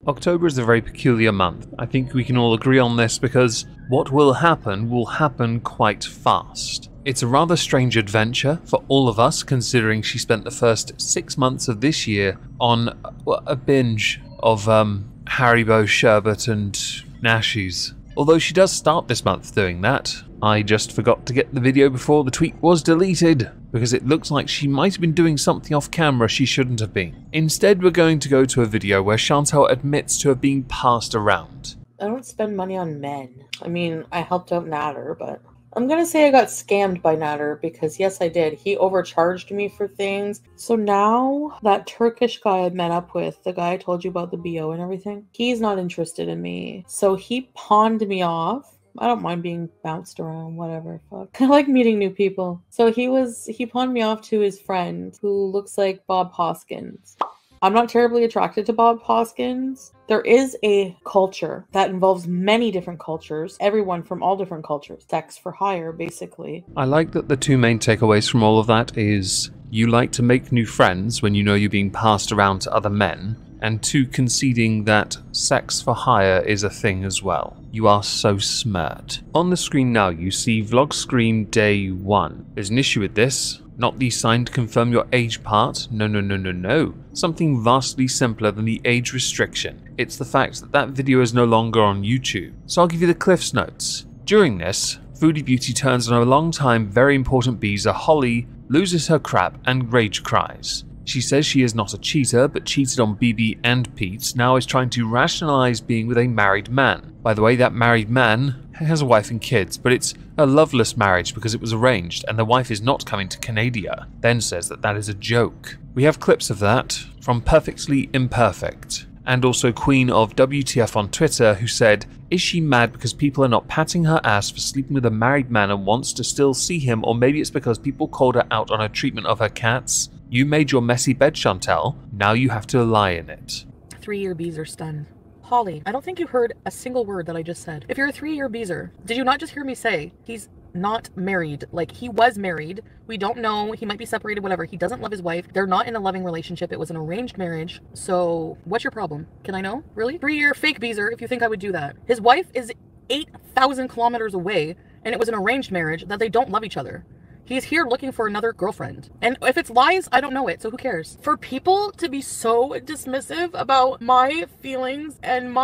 October is a very peculiar month. I think we can all agree on this because what will happen quite fast. It's a rather strange adventure for all of us, considering she spent the first 6 months of this year on a binge of Haribo sherbet and Nashies. Although she does start this month doing that. I just forgot to get the video before the tweet was deleted, because it looks like she might have been doing something off camera she shouldn't have been. Instead, we're going to go to a video where Chantal admits to have been passed around. I don't spend money on men. I mean, I helped out Natter, but I'm gonna say I got scammed by Natter because yes, I did. He overcharged me for things. So now that Turkish guy I met up with, the guy I told you about the BO and everything, he's not interested in me. So he pawned me off. I don't mind being bounced around, whatever. Fuck. I like meeting new people. So he pawned me off to his friend who looks like Bob Hoskins. I'm not terribly attracted to Bob Hoskins. There is a culture that involves many different cultures, everyone from all different cultures, sex for hire, basically. I like that the two main takeaways from all of that is you like to make new friends when you know you're being passed around to other men, and two, conceding that sex for hire is a thing as well. You are so smart. On the screen now, you see Vlog Screen Day 1. There's an issue with this. Not the sign to confirm your age part. No. Something vastly simpler than the age restriction. It's the fact that that video is no longer on YouTube. So I'll give you the Cliff's Notes. During this, Foodie Beauty turns on a long-time, very important Beezer, Holly, loses her crap and rage cries. She says she is not a cheater, but cheated on BB and Pete, now is trying to rationalize being with a married man. By the way, that married man has a wife and kids, but it's a loveless marriage because it was arranged, and the wife is not coming to Canada, then says that that is a joke. We have clips of that from Perfectly Imperfect, and also Queen of WTF on Twitter, who said, is she mad because people are not patting her ass for sleeping with a married man and wants to still see him, or maybe it's because people called her out on her treatment of her cats? You made your messy bed, Chantal. Now you have to lie in it. 3-year Beezer stunned. Holly, I don't think you heard a single word that I just said. If you're a 3-year Beezer, did you not just hear me say he's not married? Like, he was married. We don't know. He might be separated, whatever. He doesn't love his wife. They're not in a loving relationship. It was an arranged marriage. So what's your problem? Can I know? Really? 3-year fake Beezer, if you think I would do that. His wife is 8,000 kilometers away, and it was an arranged marriage that they don't love each other. He's here looking for another girlfriend. And if it's lies, I don't know it, so who cares? For people to be so dismissive about my feelings and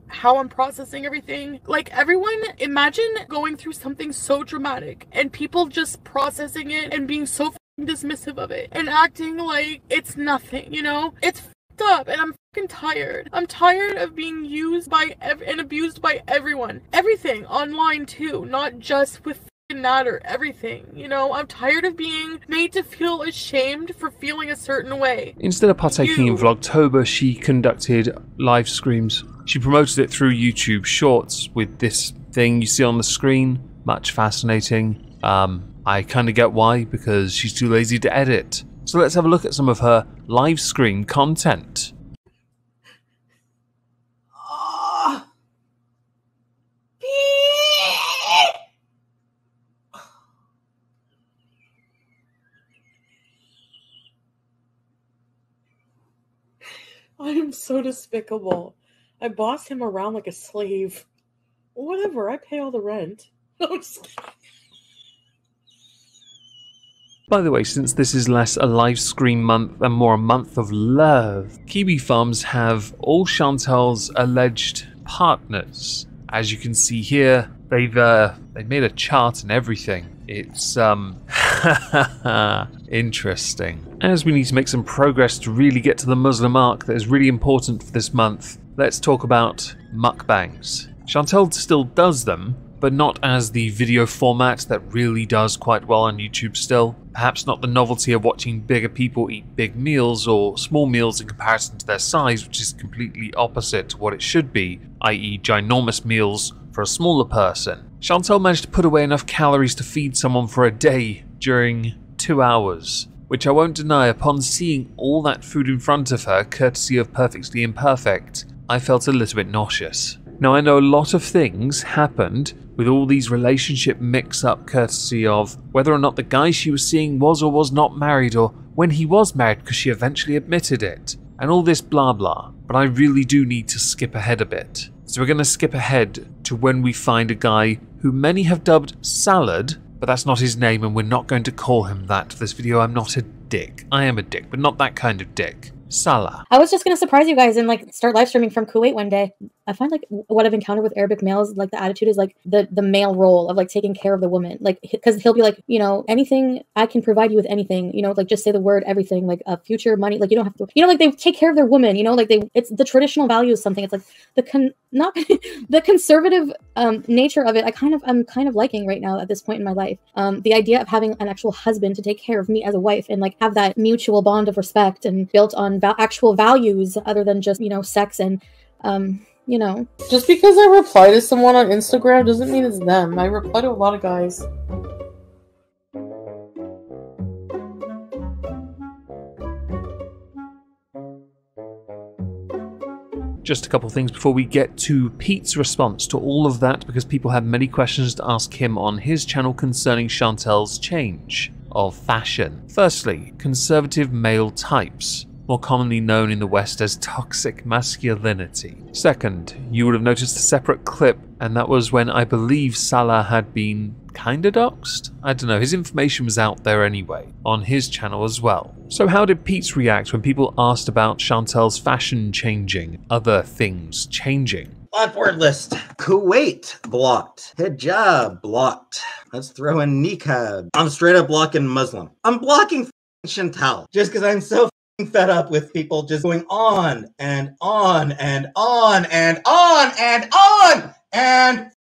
how I'm processing everything. Like, everyone, imagine going through something so dramatic and people just processing it and being so dismissive of it and acting like it's nothing, you know? It's up, and I'm fucking tired. I'm tired of being used by and abused by everyone. Everything online too, not just with Natter, everything, you know. I'm tired of being made to feel ashamed for feeling a certain way. Instead of partaking in Vlogtober, she conducted live streams. She promoted it through YouTube Shorts with this thing you see on the screen. Much fascinating. I kind of get why, because she's too lazy to edit. So let's have a look at some of her live stream content. I am so despicable. I bossed him around like a slave. Whatever, I pay all the rent. I'm just kidding. By the way, since this is less a live stream month and more a month of love, Kiwi Farms have all Chantal's alleged partners. As you can see here, they've made a chart and everything. It's interesting. As we need to make some progress to really get to the Muslim arc that is really important for this month, let's talk about mukbangs. Chantal still does them, but not as the video format that really does quite well on YouTube still. Perhaps not the novelty of watching bigger people eat big meals or small meals in comparison to their size, which is completely opposite to what it should be, i.e. ginormous meals for a smaller person. Chantal managed to put away enough calories to feed someone for a day during 2 hours, which I won't deny, upon seeing all that food in front of her, courtesy of Perfectly Imperfect, I felt a little bit nauseous. Now, I know a lot of things happened with all these relationship mix-up courtesy of whether or not the guy she was seeing was or was not married, or when he was married, because she eventually admitted it. and all this blah blah, but I really do need to skip ahead a bit. So we're going to skip ahead to when we find a guy who many have dubbed Salad, but that's not his name and we're not going to call him that for this video. I'm not a dick. I am a dick, but not that kind of dick. Salah. I was just going to surprise you guys and like start live streaming from Kuwait one day. I find like what I've encountered with Arabic males, like the attitude is like the male role of like taking care of the woman. Like, because he'll be like, you know, anything, I can provide you with anything, you know, like just say the word, everything, like future money, like you don't have to, you know, like they take care of their woman, you know, like it's the traditional value of something. It's like not the conservative nature of it. I'm kind of liking right now at this point in my life. The idea of having an actual husband to take care of me as a wife and like have that mutual bond of respect and built on actual values other than just, you know, sex and you know. Just because I reply to someone on Instagram doesn't mean it's them. I reply to a lot of guys. Just a couple things before we get to Pete's response to all of that, because people had many questions to ask him on his channel concerning Chantel's change of fashion. Firstly, conservative male types, more commonly known in the West as toxic masculinity. Second, you would have noticed a separate clip, and that was when I believe Salah had been kinda doxed? I don't know, his information was out there anyway, on his channel as well. So how did Pete react when people asked about Chantel's fashion changing, other things changing? Blocked word list. Kuwait blocked. Hijab blocked. Let's throw in niqab. I'm straight up blocking Muslim. I'm blocking Chantel just because I'm so fed up with people just going on and on and on and on and on and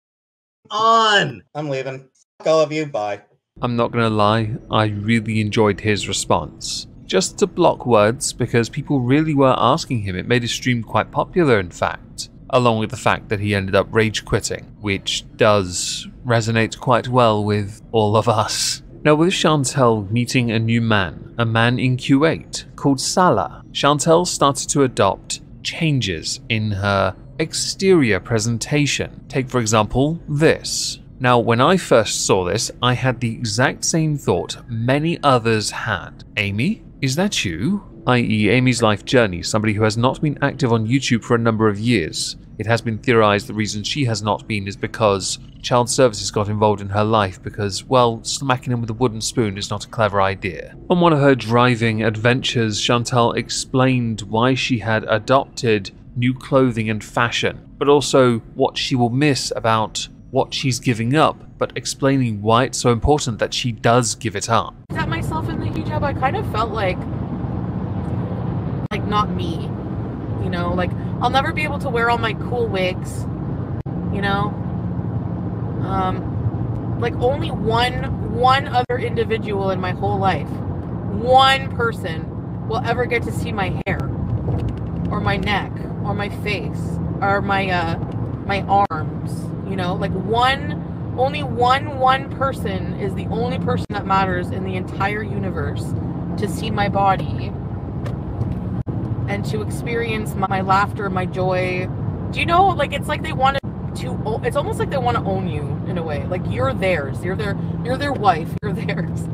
on. I'm leaving. Fuck all of you. Bye. I'm not gonna lie, I really enjoyed his response. Just to block words, because people really were asking him. It made his stream quite popular, in fact, along with the fact that he ended up rage quitting, which does resonate quite well with all of us. Now, with Chantel meeting a new man, a man in Kuwait called Salah, Chantel started to adopt changes in her exterior presentation. Take, for example, this. Now, when I first saw this, I had the exact same thought many others had. Amy, is that you? I.e. Amy's life journey, somebody who has not been active on YouTube for a number of years. It has been theorized the reason she has not been is because child services got involved in her life because, well, smacking him with a wooden spoon is not a clever idea. On one of her driving adventures, Chantel explained why she had adopted new clothing and fashion, but also what she will miss about what she's giving up, but explaining why it's so important that she does give it up. At myself in the hijab, I kind of felt like not me, you know, like I'll never be able to wear all my cool wigs, you know, like only one other individual in my whole life, one person will ever get to see my hair or my neck or my face or my my arms, you know, like only one person is the only person that matters in the entire universe to see my body and to experience my laughter, my joy. Do you know, like, it's like they want to, it's almost like they want to own you in a way. Like, you're theirs. You're their wife. You're theirs.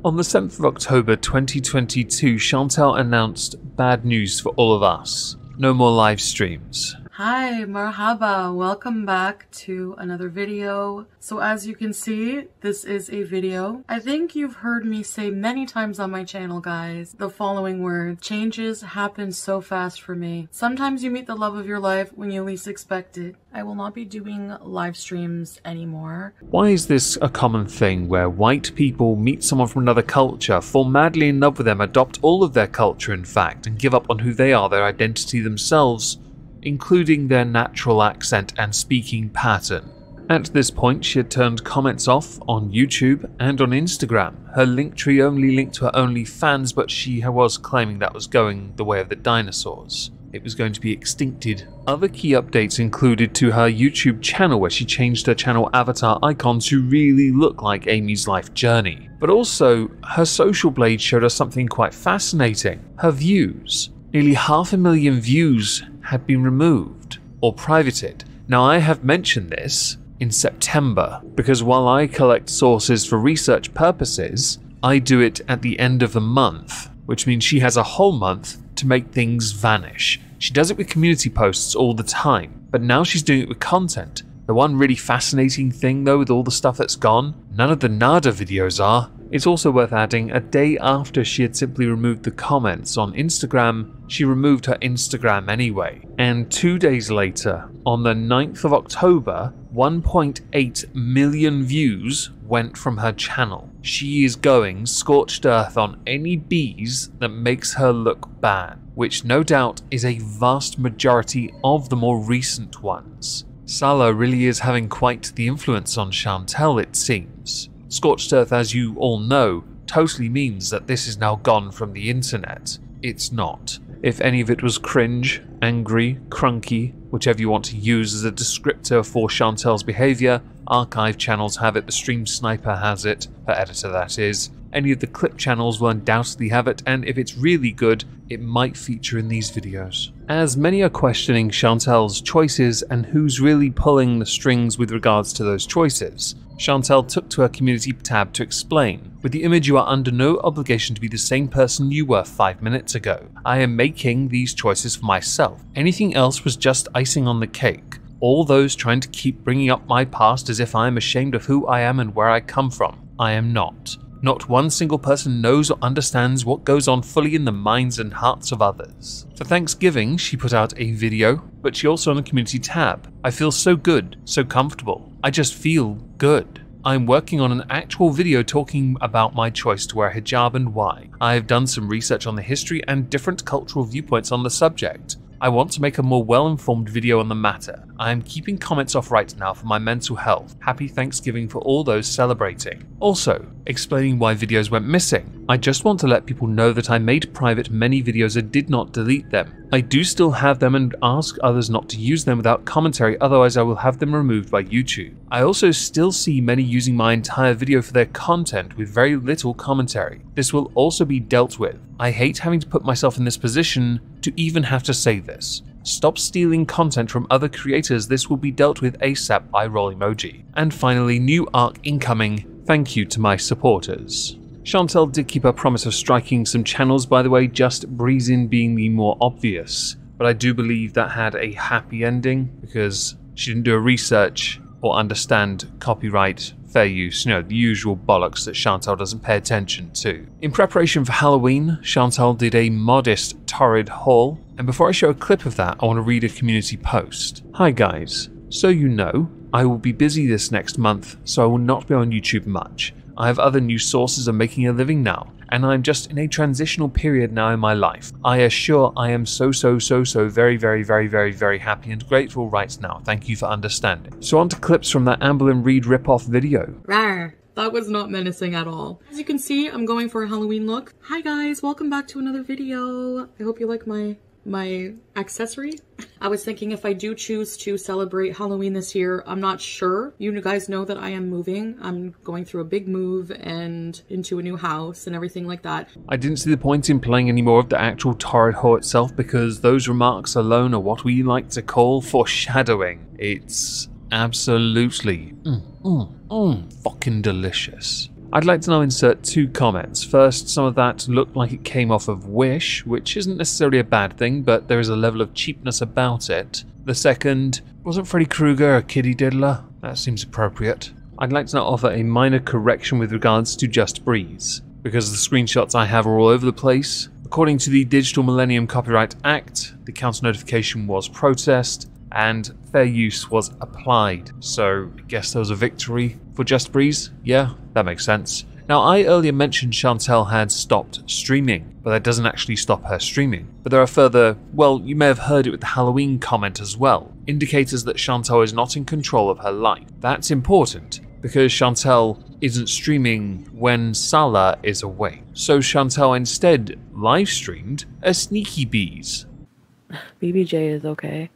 On the 7th of October 2022, Chantel announced bad news for all of us. No more live streams. Hi, marhaba, welcome back to another video. So as you can see, this is a video. I think you've heard me say many times on my channel, guys, the following words: changes happen so fast for me. Sometimes you meet the love of your life when you least expect it. I will not be doing live streams anymore. Why is this a common thing where white people meet someone from another culture, fall madly in love with them, adopt all of their culture in fact, and give up on who they are, their identity themselves, including their natural accent and speaking pattern? At this point, she had turned comments off on YouTube and on Instagram. Her Linktree only linked to her OnlyFans, but she was claiming that was going the way of the dinosaurs. It was going to be extincted. Other key updates included to her YouTube channel, where she changed her channel avatar icon to really look like Amy's life journey. But also, her social blade showed us something quite fascinating. Her views. Nearly 500,000 views had been removed or privated. Now, I have mentioned this in September because while I collect sources for research purposes, I do it at the end of the month, which means she has a whole month to make things vanish. She does it with community posts all the time, but now she's doing it with content. The one really fascinating thing though with all the stuff that's gone, none of the Nada videos are. It's also worth adding, a day after she had simply removed the comments on Instagram, she removed her Instagram anyway. And 2 days later, on the 9th of October, 1.8 million views went from her channel. She is going scorched earth on any bees that makes her look bad, which no doubt is a vast majority of the more recent ones. Salah really is having quite the influence on Chantel, it seems. Scorched earth, as you all know, totally means that this is now gone from the internet. It's not. If any of it was cringe, angry, crunky, whichever you want to use as a descriptor for Chantel's behaviour, archive channels have it, the Stream Sniper has it, her editor that is. Any of the clip channels will undoubtedly have it, and if it's really good, it might feature in these videos. As many are questioning Chantel's choices and who's really pulling the strings with regards to those choices, Chantel took to her community tab to explain, with the image, you are under no obligation to be the same person you were 5 minutes ago. I am making these choices for myself. Anything else was just icing on the cake. All those trying to keep bringing up my past as if I am ashamed of who I am and where I come from. I am not. Not one single person knows or understands what goes on fully in the minds and hearts of others. For Thanksgiving, she put out a video, but she also on a community tab. I feel so good, so comfortable. I just feel good. I'm working on an actual video talking about my choice to wear hijab and why. I have done some research on the history and different cultural viewpoints on the subject. I want to make a more well-informed video on the matter. I am keeping comments off right now for my mental health. Happy Thanksgiving for all those celebrating. Also, explaining why videos went missing. I just want to let people know that I made private many videos and did not delete them. I do still have them and ask others not to use them without commentary, otherwise I will have them removed by YouTube. I also still see many using my entire video for their content with very little commentary. This will also be dealt with. I hate having to put myself in this position to even have to say this. Stop stealing content from other creators, this will be dealt with ASAP, eye roll emoji. And finally, new arc incoming, thank you to my supporters. Chantel did keep her promise of striking some channels, by the way, just Breezin being the more obvious. But I do believe that had a happy ending because she didn't do a research or understand copyright, fair use, you know, the usual bollocks that Chantel doesn't pay attention to. In preparation for Halloween, Chantel did a modest torrid haul, and before I show a clip of that, I want to read a community post. Hi guys, so you know, I will be busy this next month, so I will not be on YouTube much. I have other new sources of making a living now, and I'm just in a transitional period now in my life. I assure I am so very happy and grateful right now. Thank you for understanding. So on to clips from that Amberlynn Reid ripoff video. Rawr. That was not menacing at all. As you can see, I'm going for a Halloween look. Hi guys, welcome back to another video. I hope you like my accessory. I was thinking if I do choose to celebrate Halloween this year, I'm not sure. You guys know that I am moving. I'm going through a big move and into a new house and everything like that. I didn't see the point in playing any more of the actual torrid haul itself because those remarks alone are what we like to call foreshadowing. It's absolutely fucking delicious. I'd like to now insert 2 comments. First, some of that looked like it came off of Wish, which isn't necessarily a bad thing, but there is a level of cheapness about it. The second, wasn't Freddy Krueger a kiddie diddler? That seems appropriate. I'd like to now offer a minor correction with regards to Just Breeze, because the screenshots I have are all over the place. According to the Digital Millennium Copyright Act, the counter notification was protest, and fair use was applied. So I guess there was a victory for Just Breeze? Yeah, that makes sense. Now I earlier mentioned Chantel had stopped streaming, but that doesn't actually stop her streaming. But there are further, well, you may have heard it with the Halloween comment as well, indicators that Chantel is not in control of her life. That's important, because Chantel isn't streaming when Salah is away. So Chantel instead live streamed a Sneaky Bees. BBJ is okay.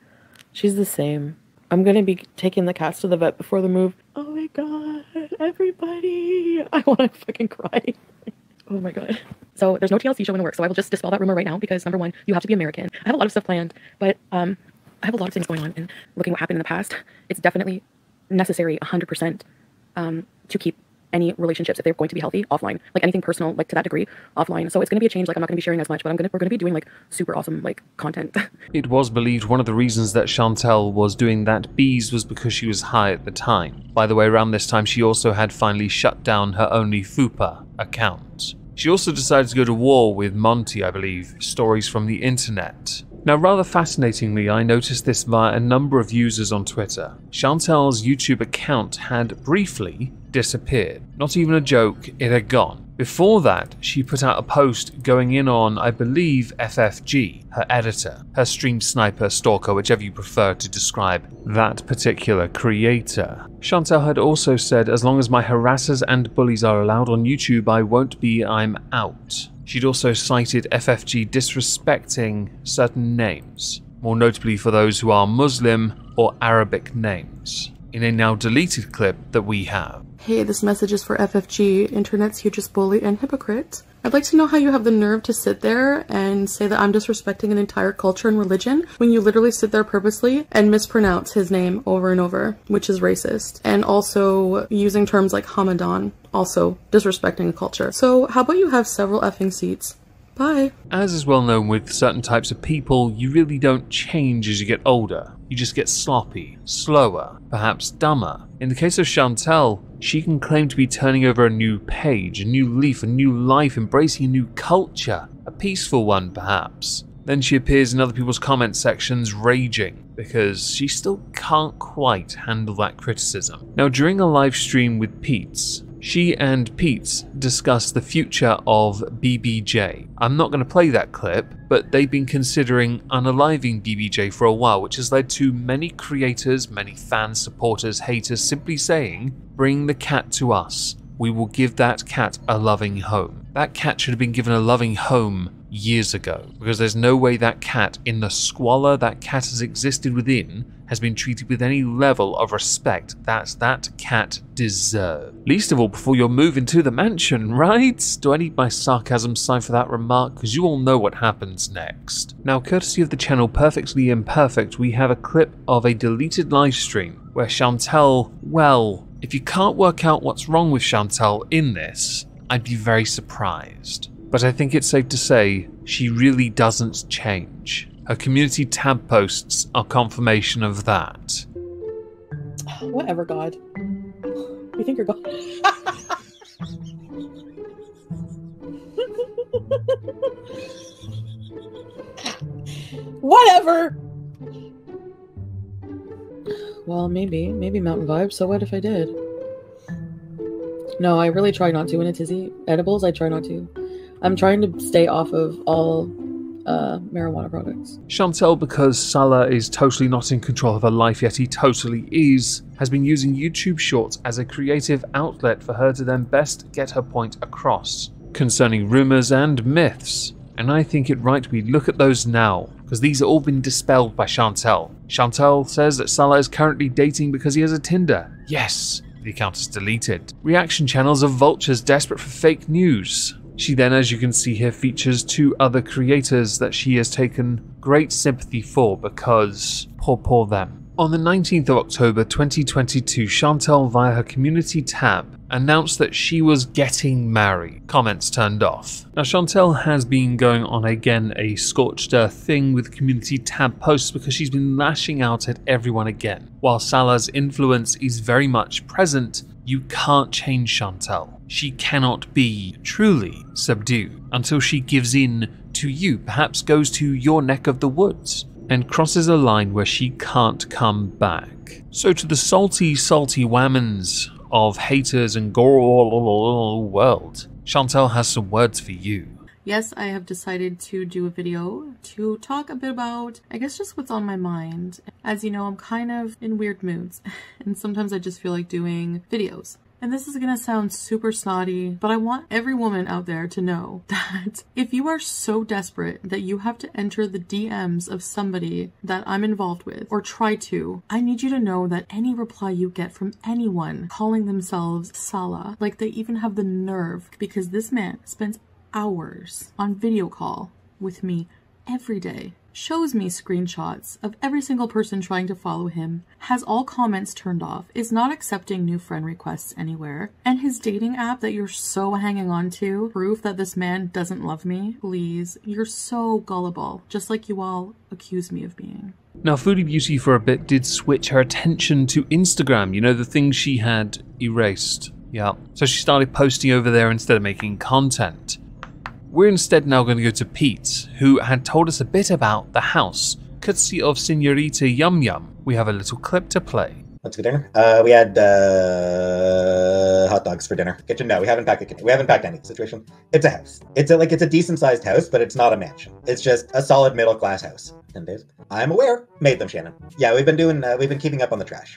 She's the same. I'm gonna be taking the cats to the vet before the move. Oh my god, everybody! I wanna fucking cry. Oh my god. So there's no TLC show in the works, so I will just dispel that rumor right now because number one, you have to be American. I have a lot of stuff planned, but I have a lot of things going on, and looking what happened in the past, it's definitely necessary 100% to keep any relationships, if they're going to be healthy, offline. Like anything personal, like to that degree, offline. So it's going to be a change. Like I'm not going to be sharing as much, but we're going to be doing like super awesome like content. It was believed one of the reasons that Chantel was doing that bees was because she was high at the time. By the way, around this time she also had finally shut down her only Fupa account. She also decided to go to war with Monty, I believe, stories from the internet. Now, rather fascinatingly, I noticed this via a number of users on Twitter. Chantel's YouTube account had briefly disappeared. Not even a joke, it had gone. Before that, she put out a post going in on, I believe, FFG, her editor, her stream sniper, stalker, whichever you prefer to describe that particular creator. Chantel had also said, as long as my harassers and bullies are allowed on YouTube, I won't be, I'm out. She'd also cited FFG disrespecting certain names, more notably for those who are Muslim or Arabic names, in a now deleted clip that we have. Hey, this message is for FFG, internet's hugest bully and hypocrite. I'd like to know how you have the nerve to sit there and say that I'm disrespecting an entire culture and religion when you literally sit there purposely and mispronounce his name over and over, which is racist. And also using terms like Hamadan, also disrespecting a culture. So how about you have several effing seats? Bye. As is well known with certain types of people, you really don't change as you get older. You just get sloppy, slower, perhaps dumber. In the case of Chantel, she can claim to be turning over a new page, a new leaf, a new life, embracing a new culture, a peaceful one perhaps. Then she appears in other people's comment sections raging because she still can't quite handle that criticism. Now, during a live stream with Pete's, she and Pete's discussed the future of BBJ. I'm not going to play that clip, but they've been considering unaliving BBJ for a while, which has led to many creators, many fans, supporters, haters simply saying, bring the cat to us. We will give that cat a loving home. That cat should have been given a loving home years ago, because there's no way that cat, in the squalor that cat has existed within, has been treated with any level of respect that cat deserves. Least of all before you're moving to the mansion, right? Do I need my sarcasm sign for that remark? Because you all know what happens next. Now, courtesy of the channel Perfectly Imperfect, we have a clip of a deleted livestream where Chantel, well, if you can't work out what's wrong with Chantel in this, I'd be very surprised. But I think it's safe to say she really doesn't change. Her community tab posts are confirmation of that. Whatever, God. You think you're God? Whatever! Well, maybe mountain vibes, so what if I did? No, I really try not to in a tizzy. Edibles, I try not to. I'm trying to stay off of all marijuana products. Chantel, because Salah is totally not in control of her life, yet he totally is, has been using YouTube Shorts as a creative outlet for her to then best get her point across concerning rumours and myths. And I think it right we look at those now, because these have all been dispelled by Chantel. Chantel says that Salah is currently dating because he has a Tinder. Yes, the account is deleted. Reaction channels of vultures desperate for fake news. She then, as you can see here, features two other creators that she has taken great sympathy for because poor them. On the 19th of October 2022, Chantel, via her community tab, announced that she was getting married. Comments turned off. Now, Chantel has been going on again a scorched earth thing with community tab posts because she's been lashing out at everyone again. While Salah's influence is very much present, you can't change Chantel. She cannot be truly subdued until she gives in to you, perhaps goes to your neck of the woods, and crosses a line where she can't come back. So to the salty whammons of haters and world, Chantel has some words for you. Yes, I have decided to do a video to talk a bit about, I guess, just what's on my mind. As you know, I'm kind of in weird moods, and sometimes I just feel like doing videos. And this is gonna sound super snotty, but I want every woman out there to know that if you are so desperate that you have to enter the DMs of somebody that I'm involved with, or try to, I need you to know that any reply you get from anyone calling themselves Salah, like they even have the nerve, because this man spends hours on video call with me every day, shows me screenshots of every single person trying to follow him, has all comments turned off, is not accepting new friend requests anywhere, and his dating app that you're so hanging on to, proof that this man doesn't love me. Please, you're so gullible, just like you all accuse me of being. Now, Foodie Beauty for a bit did switch her attention to Instagram, you know, the thing she had erased. Yeah, so she started posting over there instead of making content. We're instead now going to go to Pete, who had told us a bit about the house, courtesy of Senorita Yum Yum. We have a little clip to play. What's for dinner? We had hot dogs for dinner. Kitchen? No, we haven't packed a kitchen. We haven't packed any situation. It's a house. It's a decent sized house, but it's not a mansion. It's just a solid middle class house. 10 days. I'm aware. Made them, Shannon. Yeah, we've been keeping up on the trash.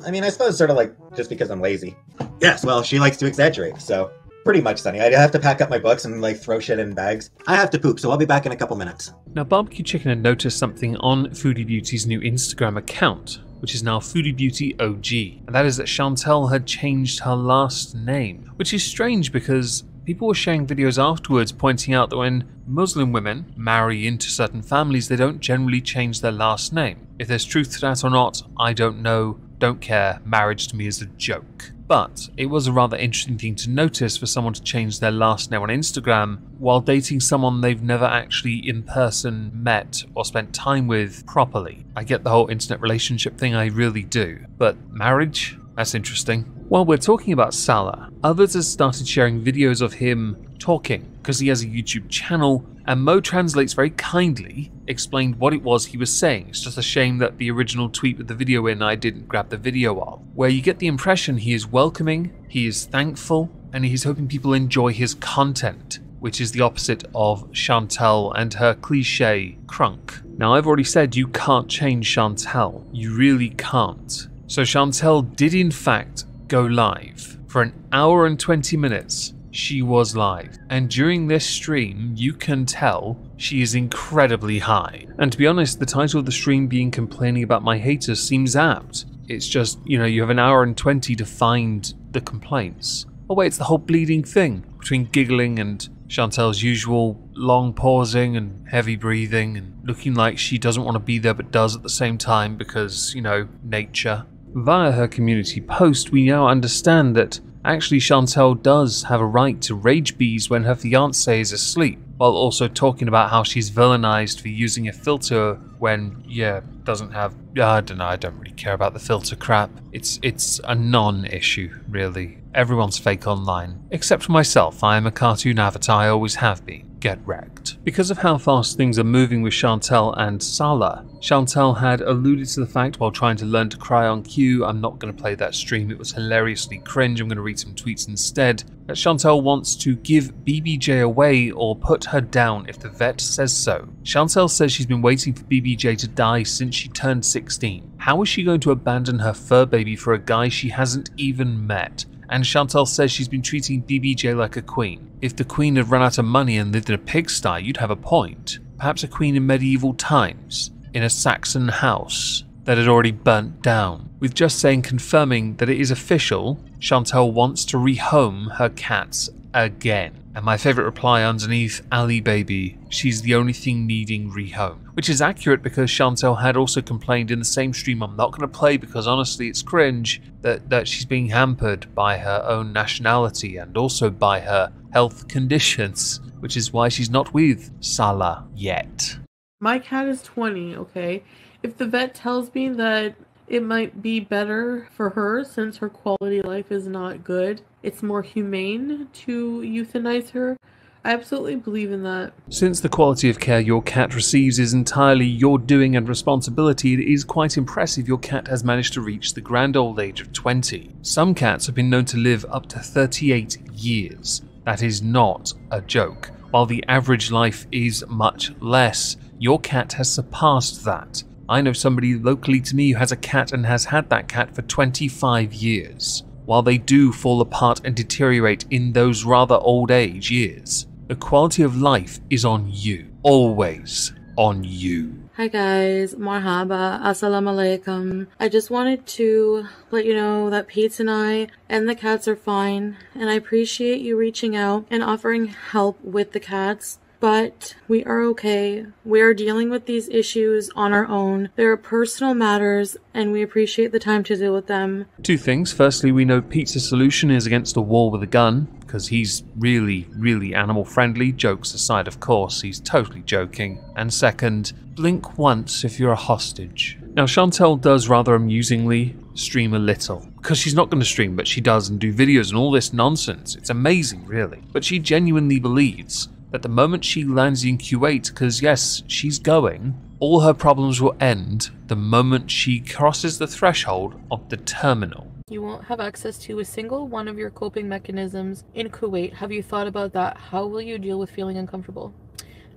I mean, I suppose sort of like just because I'm lazy. Yes, well, she likes to exaggerate, so pretty much, Sonny. I have to pack up my books and like throw shit in bags. I have to poop, so I'll be back in a couple minutes. Now, Barbecue Chicken had noticed something on Foodie Beauty's new Instagram account, which is now Foodie Beauty OG, and that is that Chantel had changed her last name, which is strange because people were sharing videos afterwards pointing out that when Muslim women marry into certain families, they don't generally change their last name. If there's truth to that or not, I don't know, don't care, marriage to me is a joke. But it was a rather interesting thing to notice for someone to change their last name on Instagram while dating someone they've never actually in person met or spent time with properly. I get the whole internet relationship thing, I really do. But marriage? That's interesting. While we're talking about Salah, others have started sharing videos of him talking because he has a YouTube channel, and Mo Translates very kindly explained what it was he was saying. It's just a shame that the original tweet with the video in I didn't grab the video of, where you get the impression he is welcoming, he is thankful, and he's hoping people enjoy his content, which is the opposite of Chantel and her cliche crunk. Now, I've already said you can't change Chantel. You really can't. So Chantel did in fact go live. For an hour and 20 minutes, she was live. And during this stream, you can tell she is incredibly high. And to be honest, the title of the stream being Complaining About My Haters seems apt. It's just, you know, you have an hour and 20 to find the complaints. Oh wait, it's the whole bleeding thing between giggling and Chantel's usual long pausing and heavy breathing and looking like she doesn't want to be there but does at the same time because, you know, nature. Via her community post, we now understand that actually Chantel does have a right to rage bees when her fiancé is asleep, while also talking about how she's villainized for using a filter when, yeah, doesn't have, I don't know, I don't really care about the filter crap. It's a non-issue, really. Everyone's fake online. Except for myself, I am a cartoon avatar, I always have been. Get wrecked. Because of how fast things are moving with Chantel and Salah, Chantel had alluded to the fact while trying to learn to cry on cue, I'm not going to play that stream, it was hilariously cringe, I'm going to read some tweets instead, that Chantel wants to give BBJ away or put her down if the vet says so. Chantel says she's been waiting for BBJ to die since she turned 16. How is she going to abandon her fur baby for a guy she hasn't even met? And Chantel says she's been treating BBJ like a queen. If the queen had run out of money and lived in a pigsty, you'd have a point. Perhaps a queen in medieval times, in a Saxon house that had already burnt down. With just saying confirming that it is official, Chantel wants to rehome her cats again. And my favourite reply underneath, Ali baby, she's the only thing needing rehome. Which is accurate because Chantel had also complained in the same stream I'm not going to play because honestly it's cringe that she's being hampered by her own nationality and also by her health conditions, which is why she's not with Salah yet. My cat is 20, okay? If the vet tells me that it might be better for her since her quality of life is not good, it's more humane to euthanize her, I absolutely believe in that. Since the quality of care your cat receives is entirely your doing and responsibility, it is quite impressive your cat has managed to reach the grand old age of 20. Some cats have been known to live up to 38 years. That is not a joke. While the average life is much less, your cat has surpassed that. I know somebody locally to me who has a cat and has had that cat for 25 years. While they do fall apart and deteriorate in those rather old age years, the quality of life is on you. Always on you. Hi guys, marhaba, assalamu alaikum. I just wanted to let you know that Pete and I and the cats are fine, and I appreciate you reaching out and offering help with the cats. but we are okay. We are dealing with these issues on our own. They are personal matters, and we appreciate the time to deal with them. Two things. Firstly, we know Pete's solution is against a wall with a gun, because he's really, really animal friendly. Jokes aside, of course, he's totally joking. And second, blink once if you're a hostage. Now, Chantel does rather amusingly stream a little, because she's not going to stream, but she does and do videos and all this nonsense. It's amazing, really. But she genuinely believes that the moment she lands in Kuwait, because yes, she's going, all her problems will end the moment she crosses the threshold of the terminal. You won't have access to a single one of your coping mechanisms in Kuwait. Have you thought about that? How will you deal with feeling uncomfortable?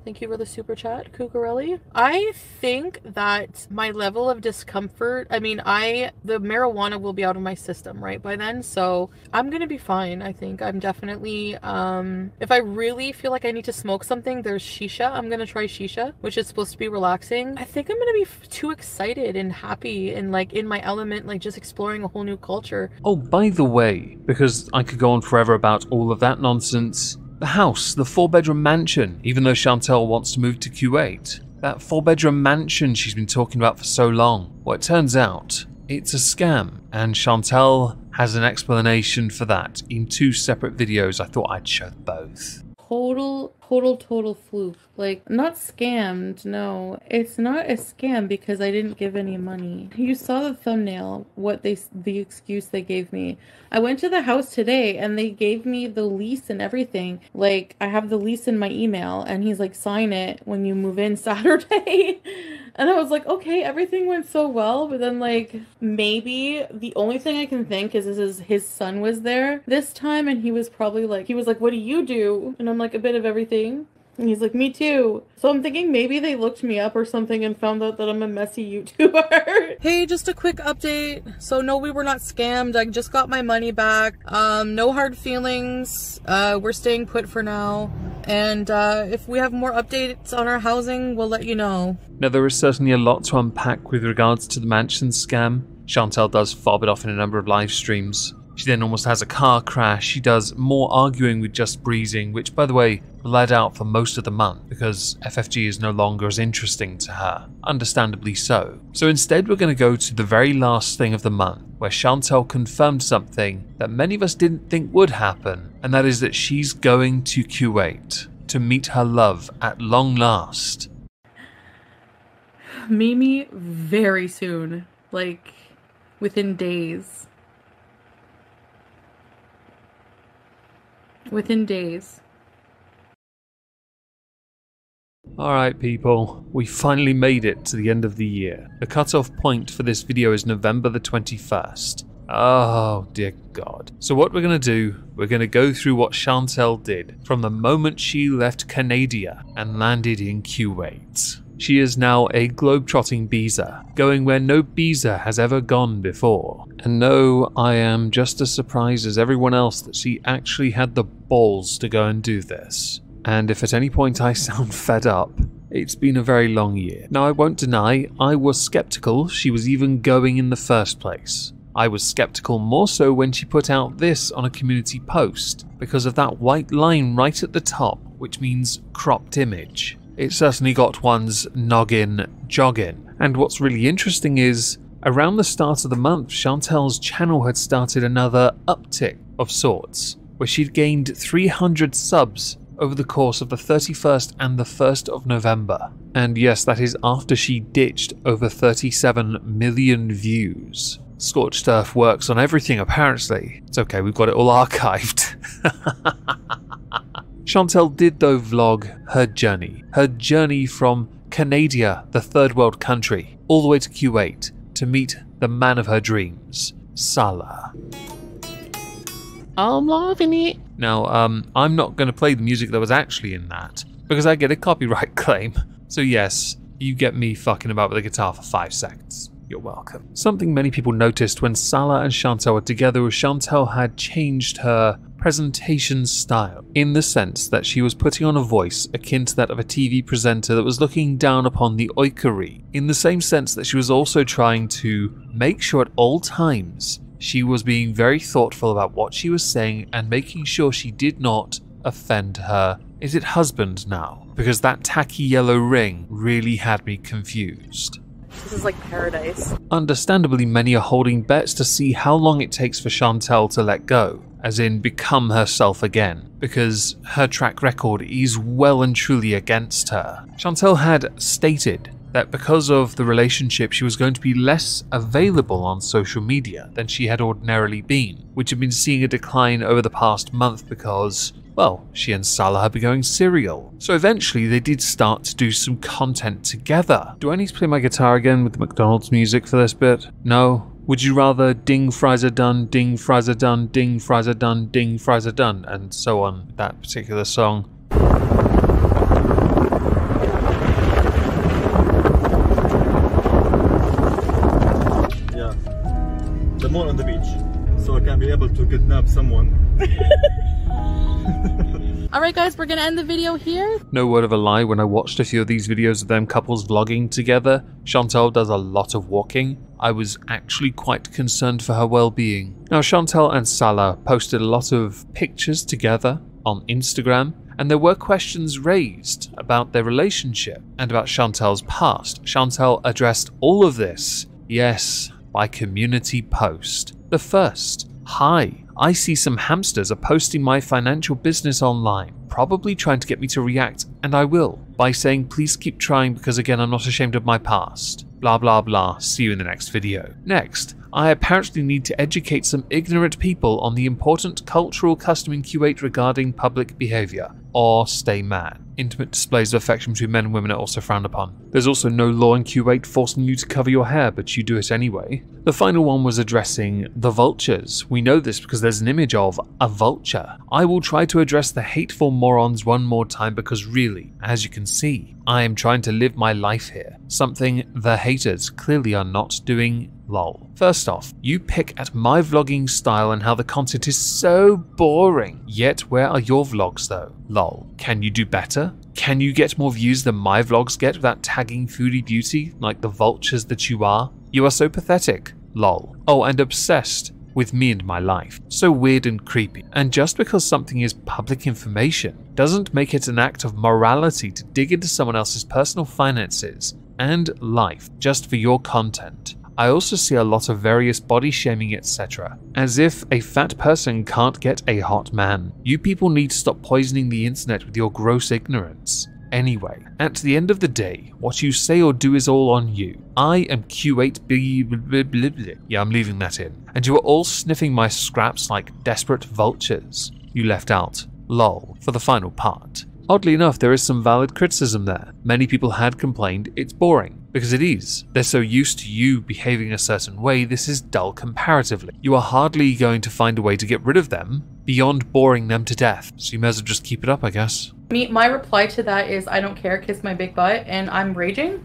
Thank you for the super chat, Kukarelli. I think that my level of discomfort, I mean, the marijuana will be out of my system, right, by then, so I'm gonna be fine, I think. I'm definitely, if I really feel like I need to smoke something, there's shisha. I'm gonna try shisha, which is supposed to be relaxing. I think I'm gonna be too excited and happy and, like, in my element, like, just exploring a whole new culture. Oh, by the way, because I could go on forever about all of that nonsense, the house, the 4-bedroom mansion, even though Chantel wants to move to Kuwait. That 4-bedroom mansion she's been talking about for so long. Well, it turns out it's a scam, and Chantel has an explanation for that in 2 separate videos. I thought I'd show both. Total fluke. Like, not scammed, no. It's not a scam because I didn't give any money. You saw the thumbnail, the excuse they gave me. I went to the house today and they gave me the lease and everything. Like, I have the lease in my email and he's like, sign it when you move in Saturday. And I was like, okay, everything went so well, but then, like, maybe the only thing I can think is his son was there this time and he was probably like, what do you do? And I'm like, a bit of everything. And he's like, me too. So I'm thinking maybe they looked me up or something and found out that I'm a messy YouTuber. Hey, just a quick update. So no, we were not scammed. I just got my money back. No hard feelings. We're staying put for now. And if we have more updates on our housing, we'll let you know. Now, there is certainly a lot to unpack with regards to the mansion scam. Chantel does fob it off in a number of live streams. She then almost has a car crash. She does more arguing with Just Breezing, which, by the way, bled out for most of the month because FFG is no longer as interesting to her. Understandably so. So instead, we're going to go to the very last thing of the month, where Chantel confirmed something that many of us didn't think would happen, and that is that she's going to Kuwait to meet her love at long last. Mimi, very soon. Like, within days. Within days. Alright people, we finally made it to the end of the year. The cutoff point for this video is November the 21st. Oh dear God. So what we're going to do, we're going to go through what Chantel did from the moment she left Canada and landed in Kuwait. She is now a globe-trotting Beezer, going where no Beezer has ever gone before. And no, I am just as surprised as everyone else that she actually had the balls to go and do this. And if at any point I sound fed up, it's been a very long year. Now, I won't deny, I was skeptical she was even going in the first place. I was skeptical more so when she put out this on a community post, because of that white line right at the top, which means cropped image. It certainly got one's noggin jogging. And what's really interesting is, around the start of the month, Chantel's channel had started another uptick of sorts, where she'd gained 300 subs over the course of the 31st and the 1st of November. And yes, that is after she ditched over 37 million views. Scorched Earth works on everything, apparently. It's okay, we've got it all archived. Chantel did, though, vlog her journey from Canada, the third world country, all the way to Kuwait to meet the man of her dreams, Salah. I'm loving it. Now, I'm not going to play the music that was actually in that, because I get a copyright claim. So yes, you get me fucking about with a guitar for 5 seconds. You're welcome. Something many people noticed when Salah and Chantel were together was Chantel had changed her presentation style, in the sense that she was putting on a voice akin to that of a TV presenter that was looking down upon the oikery, in the same sense that she was also trying to make sure at all times she was being very thoughtful about what she was saying and making sure she did not offend her, is it husband now? because that tacky yellow ring really had me confused. This is like paradise. Understandably, many are holding bets to see how long it takes for Chantal to let go, as in become herself again, because her track record is well and truly against her. Chantal had stated that because of the relationship she was going to be less available on social media than she had ordinarily been, which had been seeing a decline over the past month because, well, she and Salah had been going serial. So eventually they did start to do some content together. Do I need to play my guitar again with the McDonald's music for this bit? No? Would you rather ding fries are done, ding fries are done, ding fries are done, ding fries are done, and so on, that particular song? Yeah. The more on the beach, so I can be able to kidnap someone. Alright guys, we're gonna end the video here. No word of a lie, when I watched a few of these videos of them couples vlogging together, Chantal does a lot of walking. I was actually quite concerned for her well-being. Now, Chantal and Salah posted a lot of pictures together on Instagram, and there were questions raised about their relationship and about Chantal's past. Chantal addressed all of this, yes, by community post. The first, hi, I see some hamsters are posting my financial business online, probably trying to get me to react, and I will, by saying please keep trying because again I'm not ashamed of my past. Blah blah blah, see you in the next video. Next, I apparently need to educate some ignorant people on the important cultural custom in Kuwait regarding public behaviour, or stay mad. Intimate displays of affection between men and women are also frowned upon. There's also no law in Kuwait forcing you to cover your hair, but you do it anyway. The final one was addressing the vultures. We know this because there's an image of a vulture. I will try to address the hateful morons one more time because really, as you can see, I am trying to live my life here. Something the haters clearly are not doing. Lol. First off, you pick at my vlogging style and how the content is so boring. Yet where are your vlogs though? Lol. Can you do better? Can you get more views than my vlogs get without tagging Foodie Beauty like the vultures that you are? You are so pathetic. Lol. Oh, and obsessed with me and my life. So weird and creepy. And just because something is public information doesn't make it an act of morality to dig into someone else's personal finances and life just for your content. I also see a lot of various body shaming, etc. As if a fat person can't get a hot man. You people need to stop poisoning the internet with your gross ignorance. Anyway, at the end of the day, what you say or do is all on you. I am Q8B. Yeah, I'm leaving that in. And you are all sniffing my scraps like desperate vultures. You left out lol for the final part. Oddly enough, there is some valid criticism there. Many people had complained it's boring. Because it is. They're so used to you behaving a certain way, this is dull comparatively. You are hardly going to find a way to get rid of them beyond boring them to death. So you may as well just keep it up, I guess. My reply to that is I don't care, kiss my big butt, and I'm raging.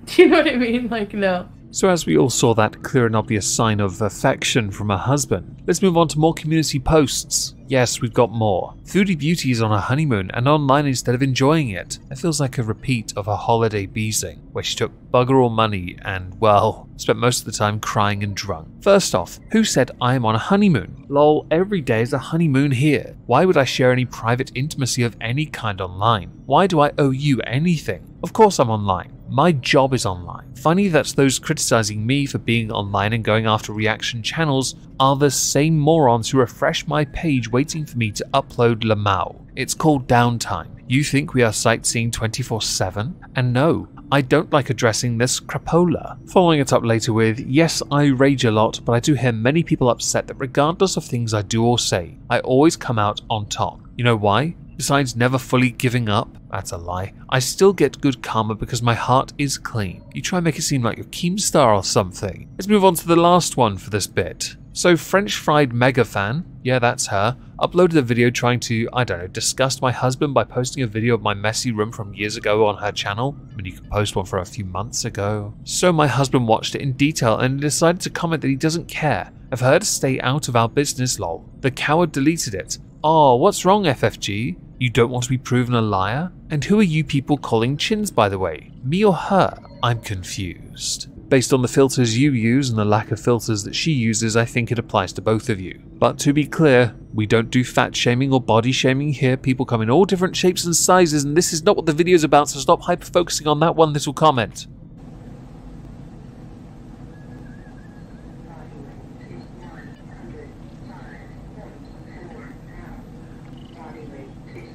Do you know what I mean? Like, no. So as we all saw that clear and obvious sign of affection from her husband, let's move on to more community posts. Yes, we've got more. Foodie Beauty is on a honeymoon and online instead of enjoying it. It feels like a repeat of her holiday beezing, where she took bugger all money and, well, spent most of the time crying and drunk. First off, who said I am on a honeymoon? Lol, every day is a honeymoon here. Why would I share any private intimacy of any kind online? Why do I owe you anything? Of course I'm online. My job is online. Funny that those criticizing me for being online and going after reaction channels are the same morons who refresh my page waiting for me to upload Lamau. It's called downtime. You think we are sightseeing 24/7? And no, I don't like addressing this crapola. Following it up later with, yes, I rage a lot, but I do hear many people upset that regardless of things I do or say, I always come out on top. You know why? Besides never fully giving up, that's a lie, I still get good karma because my heart is clean. You try and make it seem like you're Keemstar or something. Let's move on to the last one for this bit. So French Fried Mega Fan, yeah that's her, uploaded a video trying to, I don't know, disgust my husband by posting a video of my messy room from years ago on her channel. I mean, you can post one from a few months ago. So my husband watched it in detail and decided to comment that he doesn't care. I've heard to stay out of our business, lol. The coward deleted it. Oh, what's wrong, FFG? You don't want to be proven a liar? And who are you people calling chins, by the way? Me or her? I'm confused. Based on the filters you use and the lack of filters that she uses, I think it applies to both of you. But to be clear, we don't do fat shaming or body shaming here. People come in all different shapes and sizes, and this is not what the video's about, so stop hyper-focusing on that one little comment.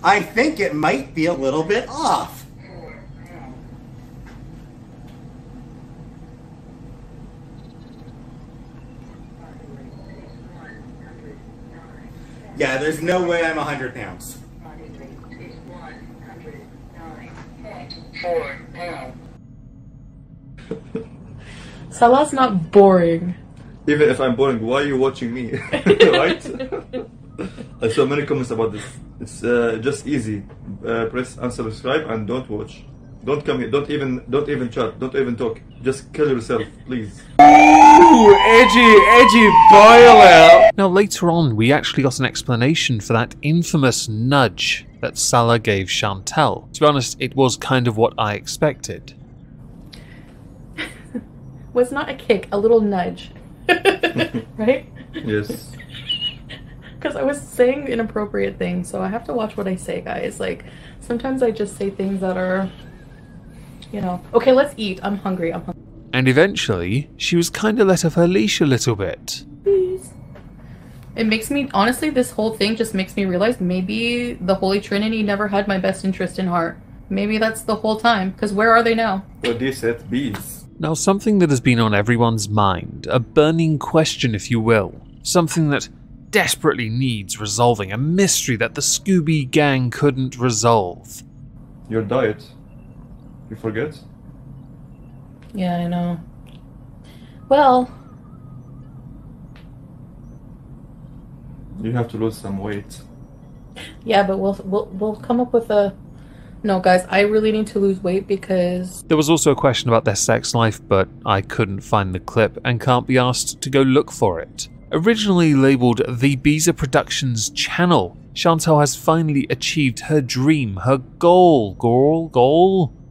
I think it might be a little bit off. Yeah, there's no way I'm 100 pounds. Salah's not boring. Even if I'm boring, why are you watching me? Right? I saw many comments about this. It's just easy. Press unsubscribe and don't watch. Don't come here. Don't even chat. Don't even talk. Just kill yourself, please. Ooh, edgy boiler. Now later on, we actually got an explanation for that infamous nudge that Salah gave Chantel. To be honest, it was kind of what I expected. Was not a kick, a little nudge. Right? Yes. Because I was saying inappropriate things, so I have to watch what I say, guys. Like, sometimes I just say things that are, you know, okay, let's eat. I'm hungry. And eventually, she was kind of let off her leash a little bit. Please. It makes me, honestly, this whole thing just makes me realize maybe the Holy Trinity never had my best interest in heart. Maybe that's the whole time, because where are they now? Well, they said bees. Now, something that has been on everyone's mind, a burning question if you will, something that desperately needs resolving, a mystery that the Scooby Gang couldn't resolve. Your diet. You forget? Yeah, I know. Well, you have to lose some weight. Yeah, but we'll come up with a... No, guys, I really need to lose weight because... There was also a question about their sex life, but I couldn't find the clip and can't be asked to go look for it. Originally labelled the Beezer Productions channel, Chantel has finally achieved her dream, her goal.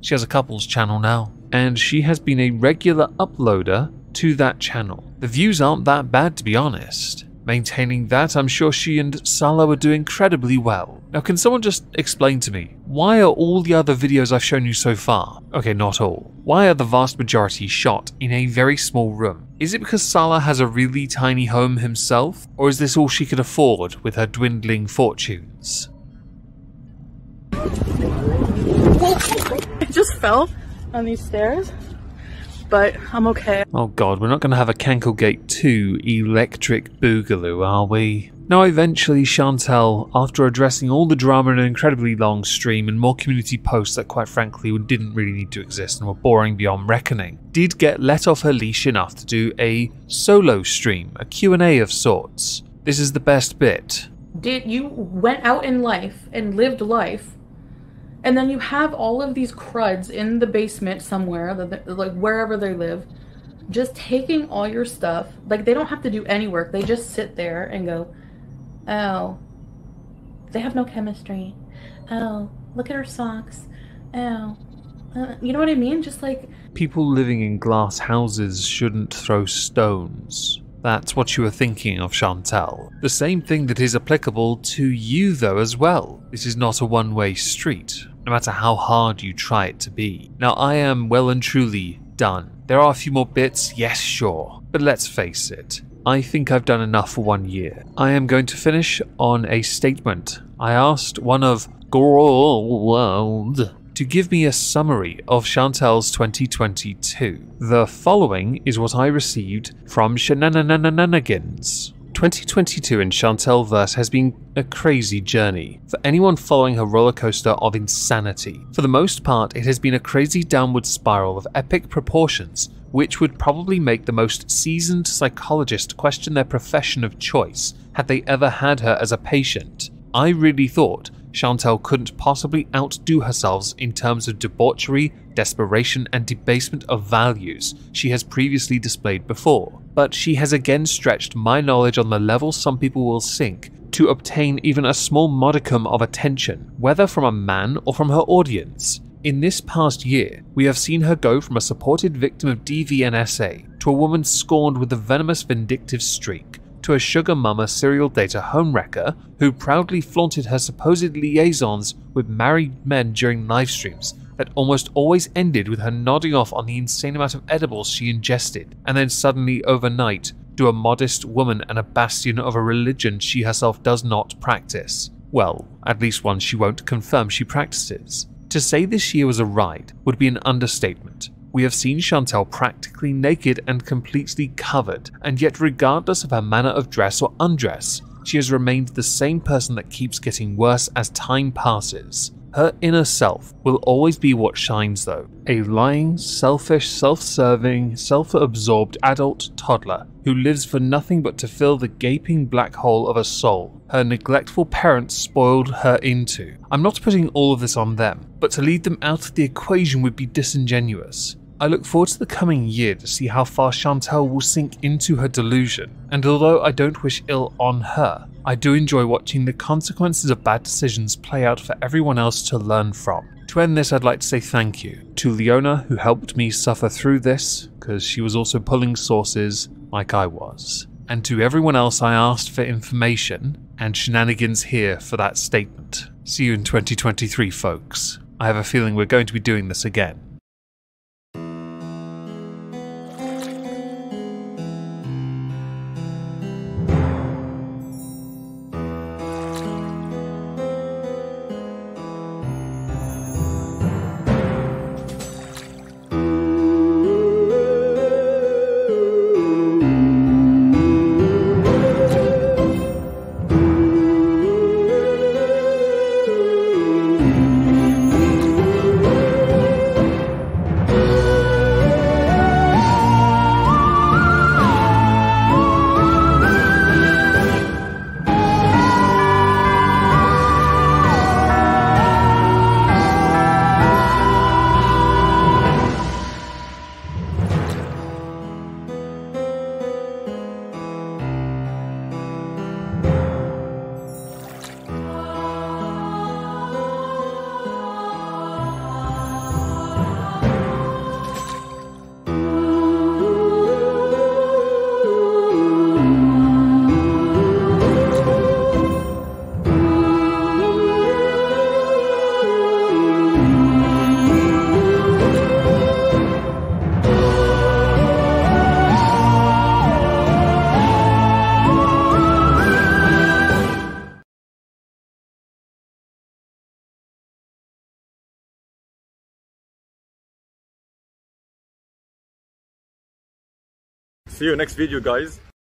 She has a couples channel now, and she has been a regular uploader to that channel. The views aren't that bad, to be honest. Maintaining that, I'm sure she and Salah are doing incredibly well. Now, can someone just explain to me, why are all the other videos I've shown you so far, okay, not all, why are the vast majority shot in a very small room? Is it because Salah has a really tiny home himself, or is this all she could afford with her dwindling fortunes? I just fell on these stairs, but I'm okay. Oh god, we're not going to have a Canklegate 2 electric boogaloo, are we? Now eventually Chantel, after addressing all the drama in an incredibly long stream and more community posts that quite frankly didn't really need to exist and were boring beyond reckoning, did get let off her leash enough to do a solo stream, a Q&A of sorts. This is the best bit. You went out in life and lived life, and then you have all of these cruds in the basement somewhere, like wherever they live, just taking all your stuff. Like, they don't have to do any work. They just sit there and go, oh, they have no chemistry. Oh, look at her socks. Oh, you know what I mean? Just like... People living in glass houses shouldn't throw stones. That's what you were thinking of, Chantel. The same thing that is applicable to you though as well. This is not a one-way street, no matter how hard you try it to be. Now I am well and truly done. There are a few more bits, yes sure, but let's face it. I think I've done enough for 1 year. I am going to finish on a statement. I asked one of World to give me a summary of Chantel's 2022. The following is what I received from Shenanigans. 2022 in Chantelverse has been a crazy journey for anyone following her rollercoaster of insanity. For the most part, it has been a crazy downward spiral of epic proportions, which would probably make the most seasoned psychologist question their profession of choice had they ever had her as a patient. I really thought Chantel couldn't possibly outdo herself in terms of debauchery, desperation, and debasement of values she has previously displayed before. But she has again stretched my knowledge on the level some people will sink to obtain even a small modicum of attention, whether from a man or from her audience. In this past year, we have seen her go from a supported victim of DV and SA to a woman scorned with a venomous vindictive streak, to a sugar mama serial dater homewrecker who proudly flaunted her supposed liaisons with married men during live streams that almost always ended with her nodding off on the insane amount of edibles she ingested, and then suddenly overnight do a modest woman and a bastion of a religion she herself does not practice. Well, at least one she won't confirm she practices. To say this year was a ride would be an understatement. We have seen Chantel practically naked and completely covered, and yet regardless of her manner of dress or undress, she has remained the same person that keeps getting worse as time passes. Her inner self will always be what shines though, a lying, selfish, self-serving, self-absorbed adult toddler who lives for nothing but to fill the gaping black hole of a soul her neglectful parents spoiled her into. I'm not putting all of this on them, but to leave them out of the equation would be disingenuous. I look forward to the coming year to see how far Chantel will sink into her delusion, and although I don't wish ill on her, I do enjoy watching the consequences of bad decisions play out for everyone else to learn from. To end this, I'd like to say thank you to Leona, who helped me suffer through this, because she was also pulling sources like I was. And to everyone else I asked for information, and shenanigans here for that statement. See you in 2023, folks. I have a feeling we're going to be doing this again. See you next video, guys.